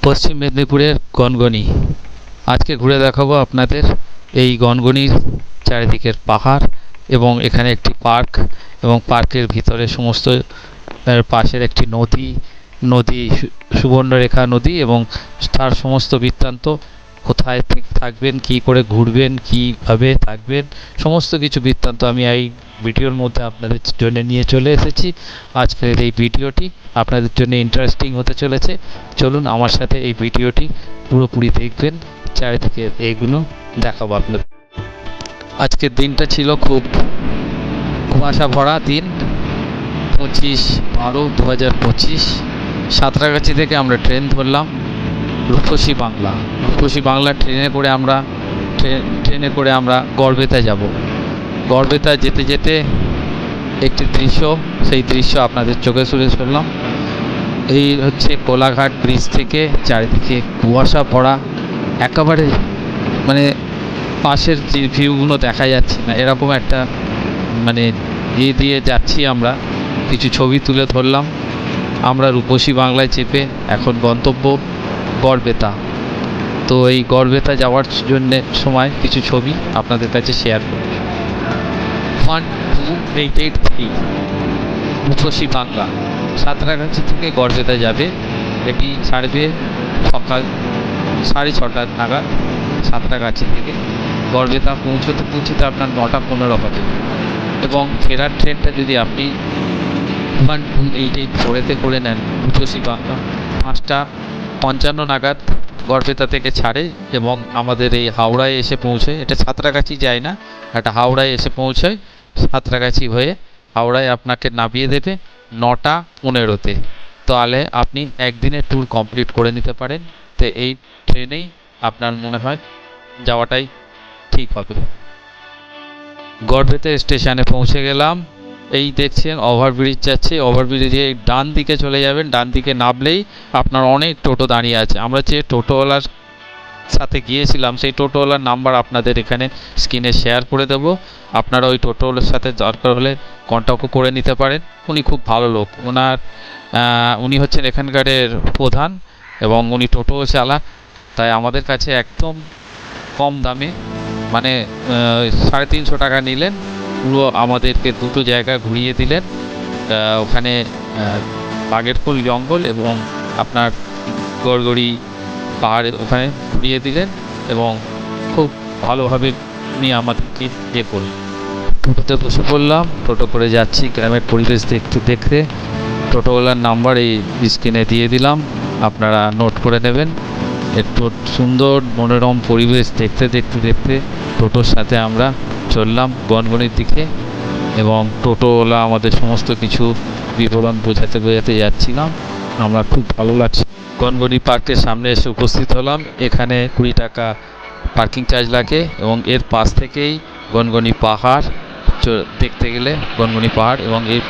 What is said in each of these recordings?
পশ্চিম মেদিনীপুরের গনগনি। আজকে ঘুরে দেখাবো আপনাদের এই গনগনির চারিদিকের পাহাড় এবং এখানে একটি পার্ক এবং পার্কের ভিতরে সমস্ত পাশের একটি নদী সুবর্ণরেখা নদী এবং তার সমস্ত বৃত্তান্ত, কোথায় থাকবেন, কি করে ঘুরবেন, কীভাবে থাকবেন, সমস্ত কিছু বৃত্তান্ত আমি এই ভিডিওর মধ্যে আপনাদের জন্য নিয়ে চলে এসেছি। আজকের এই ভিডিওটি আপনাদের জন্য ইন্টারেস্টিং হতে চলেছে। চলুন আমার সাথে এই ভিডিওটি পুরোপুরি দেখবেন, চারিদিকে এইগুলো দেখাবো আপনাদের। আজকের দিনটা ছিল খুব কুয়াশা ভরা দিন, 25/12/2025। সাঁতরাগাছি থেকে আমরা ট্রেন ধরলাম রূপসী বাংলা ট্রেনে করে আমরা গড়বেতা যাব। গড়বেতা যেতে যেতে একটি দৃশ্য, সেই দৃশ্য আপনাদের চোখে তুলে ধরলাম। এই হচ্ছে কোলাঘাট ব্রিজ থেকে চারিদিকে কুয়াশা ভরা, একেবারে মানে পাশের যে ভিউগুলো দেখা যাচ্ছে না, এরকম একটা মানে দিয়ে যাচ্ছি আমরা। কিছু ছবি তুলে ধরলাম। আমরা রূপসী বাংলায় চেপে এখন গন্তব্য গড়বেতা। তো এই গড়বেতা যাওয়ার জন্য সময় কিছু ছবি আপনাদের কাছে শেয়ার করি। 12883 রূপসী বাংলা সাঁতরাগাছি থেকে গড়বেতা যাবে। এটি ছাড়বে সকাল 6:30 নাগাদ সাঁতরাগাছি থেকে। গড়বেতা পৌঁছতে আপনার 9:15 হবে এবং ফেরার ট্রেনটা যদি আপনি 12884-তে করে নেন, রূপসী বাংলা 5:55 নাগাদ গড়বেতা থেকে ছাড়ে এবং আমাদের এই হাওড়ায় এসে পৌঁছয়। এটা সাঁতরাগাছি যায় না, এটা হাওড়ায় এসে পৌঁছয়। সাঁতরাগাছি হয়ে হাওড়ায় আপনাকে নামিয়ে দেবে 9:15-তে। তাহলে আপনি একদিনের ট্যুর কমপ্লিট করে নিতে পারেন। তো এই ট্রেনেই আপনার মনে হয় যাওয়াটাই ঠিক হবে। গড়বেতা স্টেশনে পৌঁছে গেলাম। এই দেখছেন ওভারব্রিজ যাচ্ছে, ওভারব্রিজে ডান দিকে চলে যাবেন। ডান দিকে নামলেই আপনার অনেক টোটো দাঁড়িয়ে আছে। আমরা যে টোটোওয়ালার সাথে গিয়েছিলাম সেই টোটোওয়ালার নাম্বার আপনাদের এখানে স্ক্রিনে শেয়ার করে দেব। আপনারা ওই টোটোওয়ালার সাথে দরকার হলে কন্ট্যাক্টও করে নিতে পারেন। উনি খুব ভালো লোক। উনি হচ্ছেন এখানকারের প্রধান এবং উনি টোটোও চালান। তাই আমাদের কাছে একদম কম দামে, মানে 350 টাকা নিলেন, পুরো আমাদেরকে দুটো জায়গা ঘুরিয়ে দিলেন। ওখানে বাগেরফুল জঙ্গল এবং আপনার গড়গড়ি পাহাড়ের ওখানে ঘুরিয়ে দিলেন এবং খুব ভালোভাবে উনি আমাদেরকে করলেন। টোটোতে বসে পড়লাম, টোটো করে যাচ্ছি গ্রামের পরিবেশ দেখতে। টোটোওয়ালার নাম্বার এই স্ক্রিনে দিয়ে দিলাম, আপনারা নোট করে নেবেন। একটু সুন্দর মনোরম পরিবেশ দেখতে টোটোর সাথে আমরা চললাম গনগনির দিকে এবং টোটোওয়ালা আমাদের সমস্ত কিছু বিবরণ বোঝাতে যাচ্ছিলাম। আমরা খুব ভালো লাগছে। গনগনি পার্কের সামনে এসে উপস্থিত হলাম। এখানে 20 টাকা পার্কিং চার্জ লাগে এবং এর পাশ থেকেই গনগনি পাহাড় দেখতে গেলে গনগনি পাহাড় এবং এই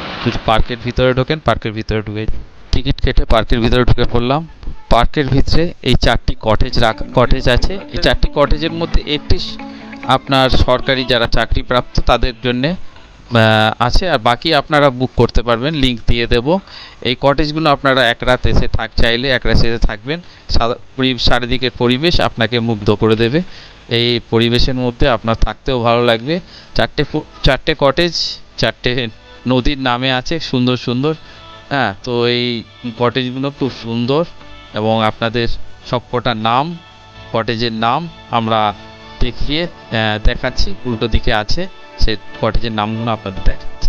পার্কের ভিতরে ঢোকেন। পার্কের ভিতরে ঢুকে টিকিট কেটে পার্কের ভিতরে ঢুকে পড়লাম। পার্কের ভিতরে এই 4টি কটেজ আছে। এই 4টি কটেজের মধ্যে একটি আপনার সরকারি যারা চাকরিপ্রাপ্ত তাদের জন্যে আছে, আর বাকি আপনারা বুক করতে পারবেন, লিংক দিয়ে দেব। এই কটেজগুলো আপনারা এক রাত এসে চাইলে এক রাত এসে থাকবেন। চারিদিকের পরিবেশ আপনাকে মুগ্ধ করে দেবে। এই পরিবেশের মধ্যে আপনার থাকতেও ভালো লাগবে। 4টে কটেজ 4টে নদীর নামে আছে, সুন্দর সুন্দর। হ্যাঁ, তো এই কটেজগুলো খুব সুন্দর এবং আপনাদের সবকটা কটেজের নাম আমরা দেখাচ্ছি। উল্টো দিকে আছে, সেই কটেজের নামগুলো আপনাদের দেখাচ্ছি।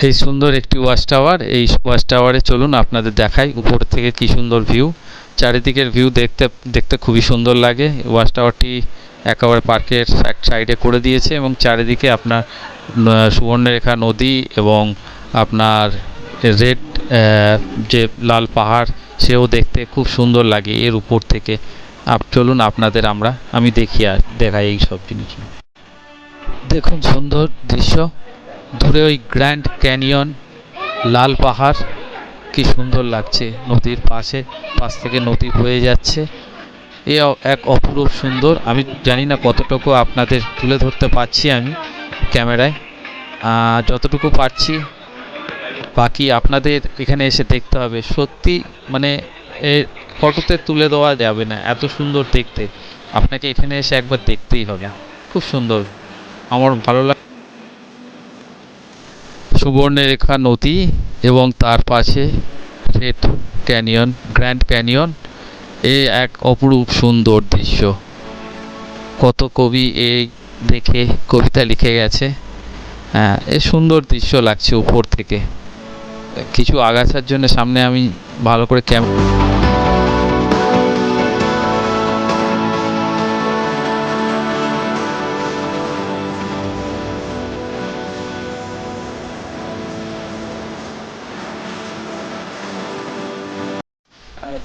এই সুন্দর একটি ওয়াচ টাওয়ার, এই ওয়াচ টাওয়ারে চলুন আপনাদের দেখাই উপর থেকে কি সুন্দর ভিউ। চারিদিকের ভিউ দেখতে দেখতে খুবই সুন্দর লাগে। ওয়াচ টাওয়ারটি একেবারে পার্কের এক সাইডে করে দিয়েছে এবং চারিদিকে আপনার সুবর্ণরেখা নদী এবং আপনার রেড যে লাল পাহাড়, সেও দেখতে খুব সুন্দর লাগে এর উপর থেকে। চলুন আপনাদের আমি দেখাই এই সব জিনিস। দেখুন সুন্দর দৃশ্য, দূরে ওই গ্র্যান্ড ক্যানিয়ন, লাল পাহাড়, কি সুন্দর লাগছে। নদীর পাশ থেকে নদী বয়ে যাচ্ছে। এক অপরূপ সুন্দর। আমি জানি না কতটুকু আপনাদের তুলে ধরতে পারছি আমি ক্যামেরায়, যতটুকু পারছি। বাকি আপনাদের এখানে এসে দেখতে হবে। সত্যি মানে ফটোতে তুলে দেওয়া যাবে না, এত সুন্দর দেখতে। আপনাকে এখানে এসে একবার দেখতেই হবে, খুব সুন্দর। আমার ভালো লাগে। সুবর্ণরেখা নদী এবং তার পাশে রেড ক্যানিয়ন, গ্র্যান্ড ক্যানিয়ন, এক অপরূপ সুন্দর দৃশ্য। কত কবি এই দেখে কবিতা লিখে গেছে। হ্যাঁ, এ সুন্দর দৃশ্য লাগছে উপর থেকে। কিছু আগাছার জন্য সামনে আমি ভালো করে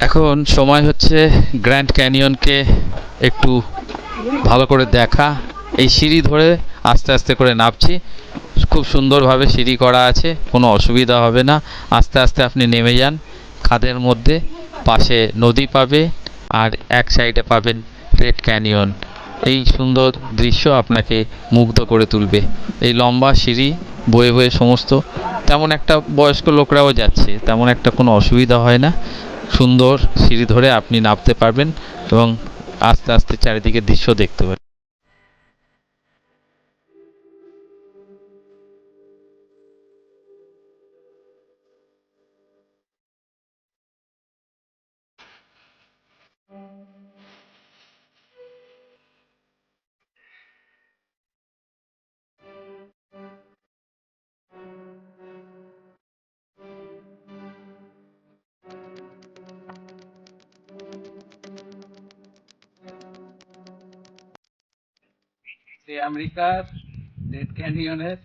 এখন সময় হচ্ছে গ্র্যান্ড ক্যানিয়নকে একটু ভালো করে দেখা। এই সিঁড়ি ধরে আস্তে আস্তে করে নামছি। খুব সুন্দরভাবে সিঁড়ি করা আছে, কোনো অসুবিধা হবে না। আস্তে আস্তে আপনি নেমে যান খাদের মধ্যে। পাশে নদী পাবে আর এক সাইডে পাবেন রেড ক্যানিয়ন। এই সুন্দর দৃশ্য আপনাকে মুগ্ধ করে তুলবে। এই লম্বা সিঁড়ি বয়ে বয়ে সমস্ত, তেমন একটা বয়স্ক লোকরাও যাচ্ছে, তেমন একটা কোনো অসুবিধা হয় না। সুন্দর সিঁড়ি ধরে আপনি নামতে পারবেন এবং আস্তে আস্তে চারিদিকে দৃশ্য দেখতে পাবেন। আমেরিকার রেড ক্যানিয়নের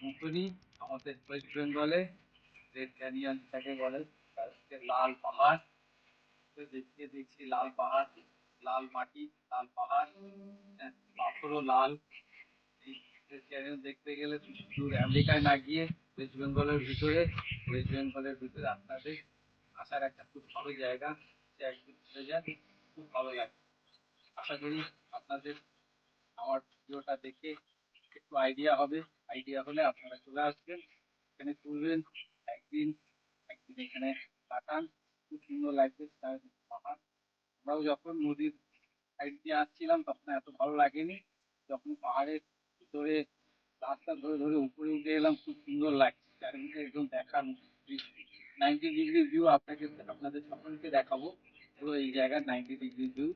মতনই আমাদের ওয়েস্ট বেঙ্গলে রেড ক্যানিয়ন তাকে বলে। লাল পাহাড় দেখতে দেখছি, লাল পাহাড়, লাল মাটি, লাল পাহাড়, পাথরও লাল। এই রেড ক্যানিয়ন দেখতে গেলে দূর আমেরিকায় না গিয়ে ওয়েস্ট বেঙ্গলের ভিতরে, ওয়েস্ট বেঙ্গলের ভিতরে আপনাদের আসার একটা খুব ভালো জায়গা। সে একদিন চলে যান, খুব ভালো লাগে। আশা করি আপনাদের আমার ভিডিওটা দেখে একটু আইডিয়া হবে। আইডিয়া হলে আপনারা চলে আসবেন, এখানে তুলবেন একদিন, একদিন এখানে কাটান, খুব সুন্দর লাগবে পাহাড়। আমরাও যখন নদীর সাইড দিয়ে আসছিলাম তখন এত ভালো লাগেনি, যখন পাহাড়ের ভিতরে রাস্তা ধরে ধরে উপরে উঠে এলাম খুব সুন্দর লাগছে। চারিদিকে একদম দেখার 90 ডিগ্রি ভিউ আপনাদের সকলকে দেখাবো। পুরো এই জায়গার 90 ডিগ্রি ভিউ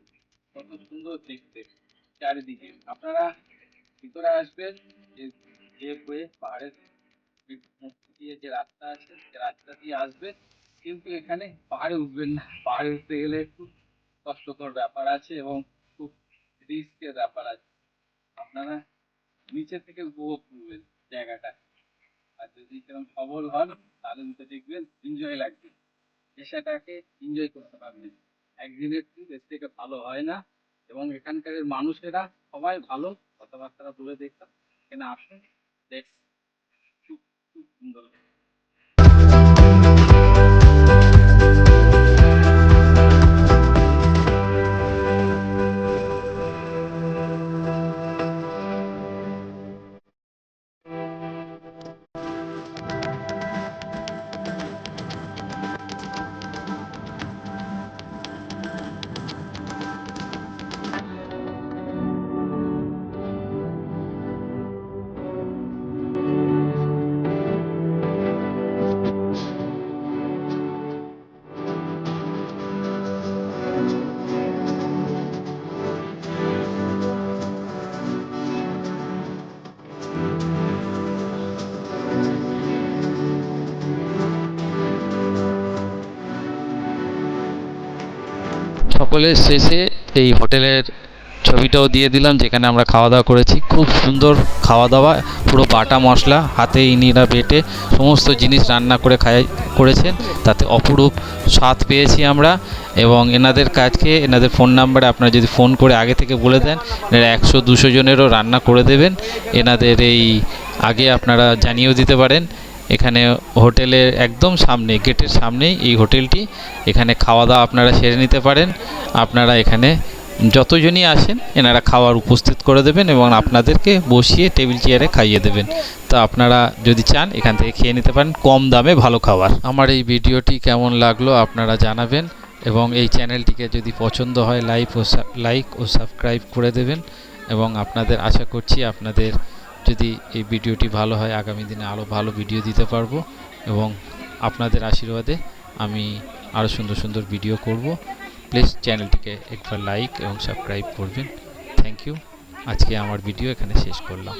কত সুন্দর দেখতে। চারিদিকে আপনারা ভিতরে আসবেন, যে হয়ে পাহাড়ের দিয়ে যে রাস্তা আছে সে রাস্তা দিয়ে আসবেন, কিন্তু এখানে পাহাড়ে উঠবেন না। পাহাড়ে উঠতে গেলে একটু কষ্টকর ব্যাপার আছে এবং খুব রিস্কের ব্যাপার আছে। আপনারা নিচে থেকে উপভোগ করবেন জায়গাটা। আর যদি কেমন সবল হন তাহলে উঠে দেখবেন, এনজয় লাগবে, পেশাটাকে এনজয় করতে পারবেন। একদিনের ট্রিপ এর থেকে ভালো হয় না। এবং এখানকার মানুষেরা সবাই ভালো, কথাবার্তা বলে দেখতাম। এখানে আসুন, দেখ, খুব খুব সুন্দর। সকলের শেষে এই হোটেলের ছবিটাও দিয়ে দিলাম, যেখানে আমরা খাওয়া দাওয়া করেছি। খুব সুন্দর খাওয়া দাওয়া, পুরো বাটা মশলা হাতে ইনিরা বেটে সমস্ত জিনিস রান্না করে করেছেন, তাতে অপরূপ স্বাদ পেয়েছি আমরা। এবং এনাদের কাজকে, এনাদের ফোন নাম্বারে আপনারা যদি ফোন করে আগে থেকে বলে দেন, এনারা 100-200 জনেরও রান্না করে দেবেন। এনাদের এই আগে আপনারা জানিয়েও দিতে পারেন। এখানে হোটেলের একদম সামনে, গেটের সামনেই এই হোটেলটি। এখানে খাওয়া দাওয়া আপনারা সেরে নিতে পারেন। আপনারা এখানে যতজনই আসেন এনারা খাবার উপস্থিত করে দেবেন এবং আপনাদেরকে বসিয়ে টেবিল চেয়ারে খাইয়ে দেবেন। তো আপনারা যদি চান এখান থেকে খেয়ে নিতে পারেন, কম দামে ভালো খাবার। আমার এই ভিডিওটি কেমন লাগলো আপনারা জানাবেন, এবং এই চ্যানেলটিকে যদি পছন্দ হয় লাইক ও সাবস্ক্রাইব করে দেবেন। এবং আপনাদের আশা করছি আপনাদের যদি এই ভিডিওটি ভালো হয়, আগামী দিনে আরও ভালো ভিডিও দিতে পারবো, এবং আপনাদের আশীর্বাদে আমি আরও সুন্দর সুন্দর ভিডিও করব। প্লিজ চ্যানেলটিকে একবার লাইক এবং সাবস্ক্রাইব করবেন। Thank you. আজকে আমার ভিডিও এখানে শেষ করলাম।